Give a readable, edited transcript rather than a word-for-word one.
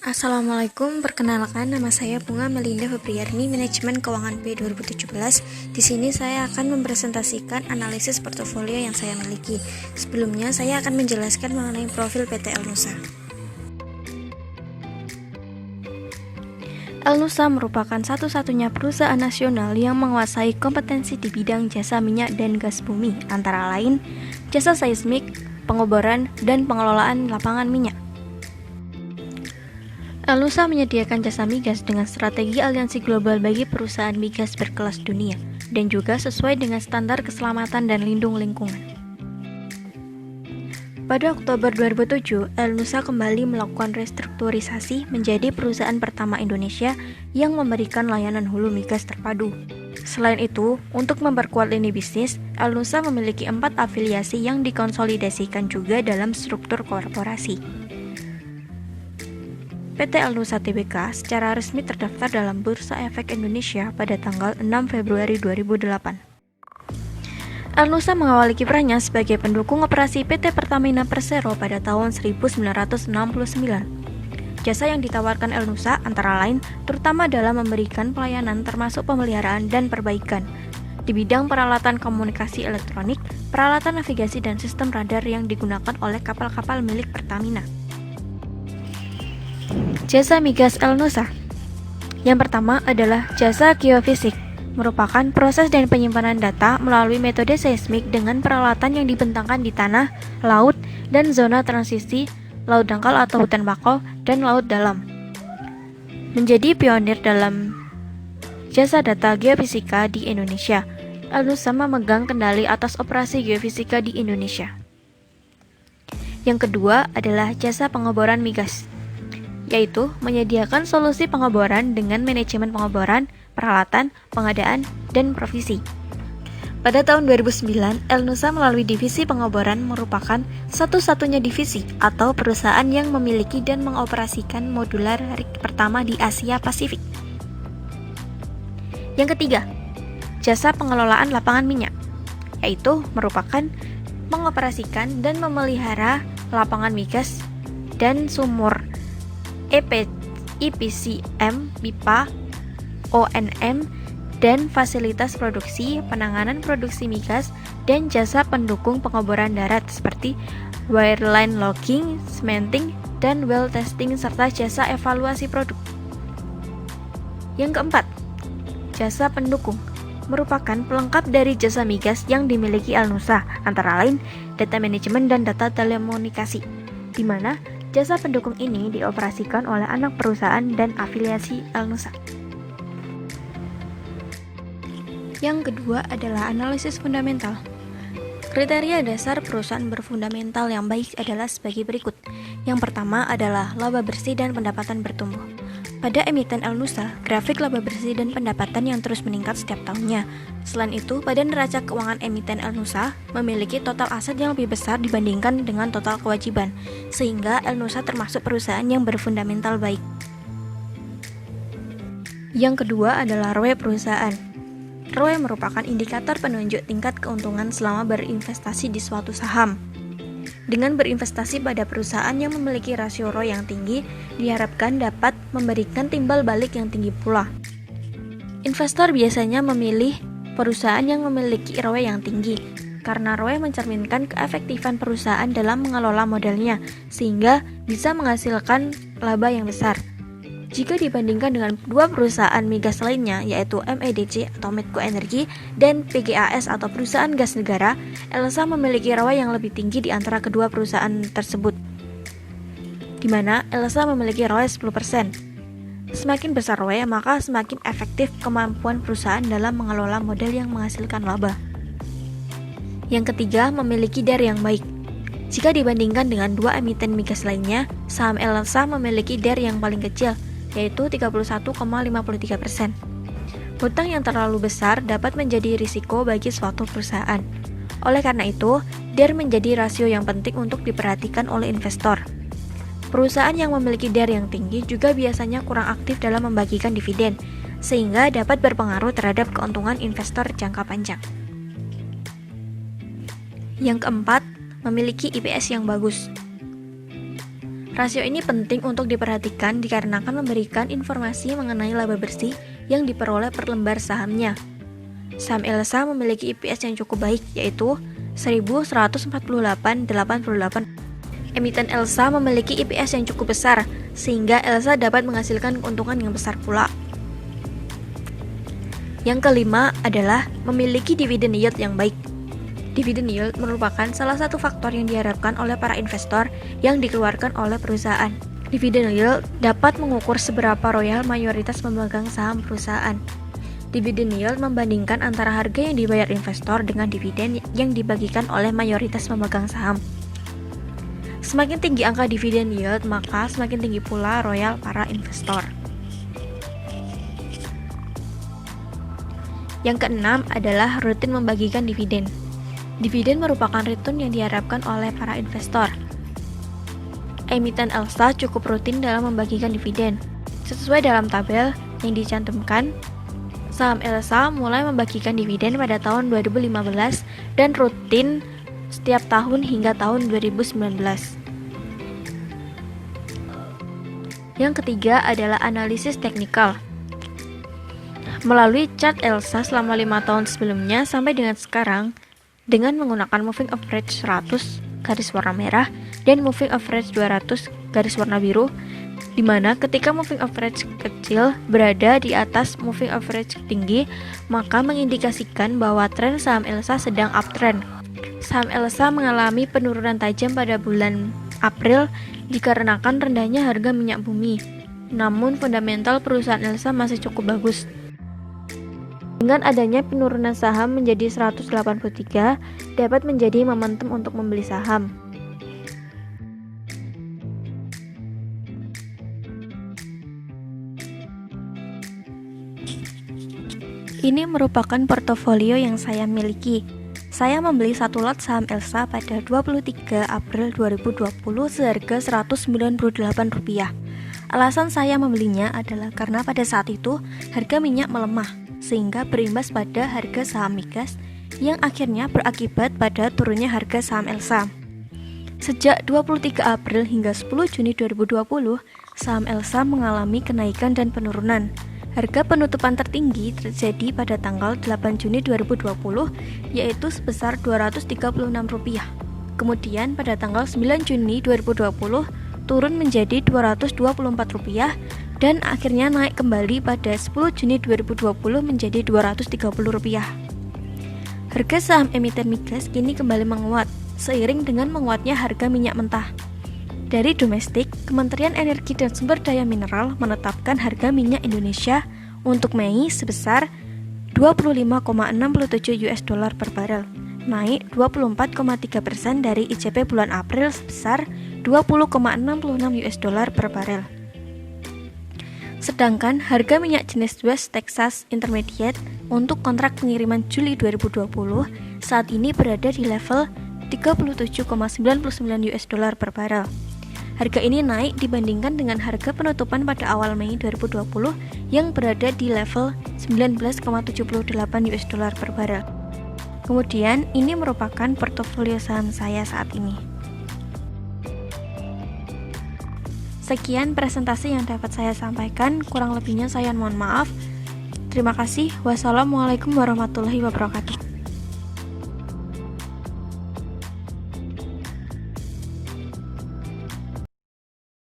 Assalamualaikum, perkenalkan nama saya Bunga Melinda Febriarni, Manajemen Keuangan B 2017. Di sini saya akan mempresentasikan analisis portofolio yang saya miliki. Sebelumnya saya akan menjelaskan mengenai profil PT Elnusa. Elnusa merupakan satu-satunya perusahaan nasional yang menguasai kompetensi di bidang jasa minyak dan gas bumi, antara lain jasa seismik, pengeboran, dan pengelolaan lapangan minyak. Elnusa menyediakan jasa migas dengan strategi aliansi global bagi perusahaan migas berkelas dunia dan juga sesuai dengan standar keselamatan dan lindung lingkungan. Pada Oktober 2007, Elnusa kembali melakukan restrukturisasi menjadi perusahaan pertama Indonesia yang memberikan layanan hulu migas terpadu. Selain itu, untuk memperkuat lini bisnis, Elnusa memiliki 4 afiliasi yang dikonsolidasikan juga dalam struktur korporasi. PT Elnusa Tbk secara resmi terdaftar dalam Bursa Efek Indonesia pada tanggal 6 Februari 2008. Elnusa mengawali kiprahnya sebagai pendukung operasi PT Pertamina Persero pada tahun 1969. Jasa yang ditawarkan Elnusa antara lain terutama dalam memberikan pelayanan termasuk pemeliharaan dan perbaikan di bidang peralatan komunikasi elektronik, peralatan navigasi dan sistem radar yang digunakan oleh kapal-kapal milik Pertamina. Jasa migas Elnusa. Yang pertama adalah jasa geofisik, merupakan proses dan penyimpanan data melalui metode seismik dengan peralatan yang dibentangkan di tanah, laut, dan zona transisi, laut dangkal atau hutan bakau, dan laut dalam. Menjadi pionir dalam jasa data geofisika di Indonesia, Elnusa memegang kendali atas operasi geofisika di Indonesia. Yang kedua adalah jasa pengeboran migas, yaitu menyediakan solusi pengeboran dengan manajemen pengeboran, peralatan, pengadaan, dan provisi. Pada tahun 2009, Elnusa melalui divisi pengeboran merupakan satu-satunya divisi atau perusahaan yang memiliki dan mengoperasikan modular rig pertama di Asia Pasifik. Yang ketiga, jasa pengelolaan lapangan minyak, yaitu merupakan mengoperasikan dan memelihara lapangan migas dan sumur EPCM, pipa, ONM, dan fasilitas produksi, penanganan produksi migas, dan jasa pendukung pengeboran darat seperti wireline logging, cementing, dan well testing, serta jasa evaluasi produk. Yang keempat, jasa pendukung merupakan pelengkap dari jasa migas yang dimiliki Elnusa, antara lain data manajemen dan data telekomunikasi, di mana jasa pendukung ini dioperasikan oleh anak perusahaan dan afiliasi Elnusa. Yang kedua adalah analisis fundamental. Kriteria dasar perusahaan berfundamental yang baik adalah sebagai berikut. Yang pertama adalah laba bersih dan pendapatan bertumbuh. Pada emiten Elnusa, grafik laba bersih dan pendapatan yang terus meningkat setiap tahunnya. Selain itu, pada neraca keuangan emiten Elnusa memiliki total aset yang lebih besar dibandingkan dengan total kewajiban, sehingga Elnusa termasuk perusahaan yang berfundamental baik. Yang kedua adalah ROE perusahaan. ROE merupakan indikator penunjuk tingkat keuntungan selama berinvestasi di suatu saham. Dengan berinvestasi pada perusahaan yang memiliki rasio ROE yang tinggi, diharapkan dapat memberikan timbal balik yang tinggi pula. Investor biasanya memilih perusahaan yang memiliki ROE yang tinggi, karena ROE mencerminkan keefektifan perusahaan dalam mengelola modalnya, sehingga bisa menghasilkan laba yang besar. Jika dibandingkan dengan dua perusahaan migas lainnya, yaitu MEDC atau Medco Energi dan PGAS atau perusahaan gas negara, Elnusa memiliki ROE yang lebih tinggi di antara kedua perusahaan tersebut, di mana Elnusa memiliki ROE 10%. Semakin besar ROE, maka semakin efektif kemampuan perusahaan dalam mengelola modal yang menghasilkan laba. Yang ketiga, memiliki DER yang baik. Jika dibandingkan dengan dua emiten migas lainnya, saham Elnusa memiliki DER yang paling kecil, yaitu 31,53%. Hutang yang terlalu besar dapat menjadi risiko bagi suatu perusahaan. Oleh karena itu, DER menjadi rasio yang penting untuk diperhatikan oleh investor. Perusahaan yang memiliki DER yang tinggi juga biasanya kurang aktif dalam membagikan dividen, sehingga dapat berpengaruh terhadap keuntungan investor jangka panjang. Yang keempat, memiliki IPS yang bagus. Rasio ini penting untuk diperhatikan dikarenakan memberikan informasi mengenai laba bersih yang diperoleh per lembar sahamnya. Saham Elsa memiliki EPS yang cukup baik, yaitu 1148,88. Emiten Elsa memiliki EPS yang cukup besar, sehingga Elsa dapat menghasilkan keuntungan yang besar pula. Yang kelima adalah memiliki dividend yield yang baik. Dividend yield merupakan salah satu faktor yang diharapkan oleh para investor yang dikeluarkan oleh perusahaan. Dividend yield dapat mengukur seberapa royal mayoritas memegang saham perusahaan. Dividend yield membandingkan antara harga yang dibayar investor dengan dividen yang dibagikan oleh mayoritas pemegang saham. Semakin tinggi angka dividend yield, maka semakin tinggi pula royal para investor. Yang keenam adalah rutin membagikan dividen. Dividen merupakan return yang diharapkan oleh para investor. Emiten Elsa cukup rutin dalam membagikan dividen. Sesuai dalam tabel yang dicantumkan, saham Elsa mulai membagikan dividen pada tahun 2015 dan rutin setiap tahun hingga tahun 2019. Yang ketiga adalah analisis teknikal. Melalui chart Elsa selama 5 tahun sebelumnya sampai dengan sekarang, dengan menggunakan moving average 100 garis warna merah dan moving average 200 garis warna biru, di mana ketika moving average kecil berada di atas moving average tinggi, maka mengindikasikan bahwa tren saham Elsa sedang uptrend. Saham Elsa mengalami penurunan tajam pada bulan April dikarenakan rendahnya harga minyak bumi. Namun fundamental perusahaan Elsa masih cukup bagus. Dengan adanya penurunan saham menjadi 183, dapat menjadi momentum untuk membeli saham. Ini merupakan portofolio yang saya miliki. Saya membeli satu lot saham Elsa pada 23 April 2020 seharga Rp198. Alasan saya membelinya adalah karena pada saat itu harga minyak melemah, sehingga berimbas pada harga saham migas yang akhirnya berakibat pada turunnya harga saham Elsa. Sejak 23 April hingga 10 Juni 2020, saham Elsa mengalami kenaikan dan penurunan. Harga penutupan tertinggi terjadi pada tanggal 8 Juni 2020, yaitu sebesar Rp236. Kemudian pada tanggal 9 Juni 2020, turun menjadi Rp224 dan akhirnya naik kembali pada 10 Juni 2020 menjadi Rp230. Harga saham emiten migas kini kembali menguat seiring dengan menguatnya harga minyak mentah. Dari domestik, Kementerian Energi dan Sumber Daya Mineral menetapkan harga minyak Indonesia untuk Mei sebesar 25,67 US$ per barel, naik 24,3% dari ICP bulan April sebesar 20,66 US$ per barel. Sedangkan harga minyak jenis West Texas Intermediate untuk kontrak pengiriman Juli 2020 saat ini berada di level 37,99 US$ per barel. Harga ini naik dibandingkan dengan harga penutupan pada awal Mei 2020 yang berada di level 19,78 US$ per barel. Kemudian, ini merupakan portofolio saham saya saat ini. Sekian presentasi yang dapat saya sampaikan, kurang lebihnya saya mohon maaf. Terima kasih. Wassalamualaikum warahmatullahi wabarakatuh.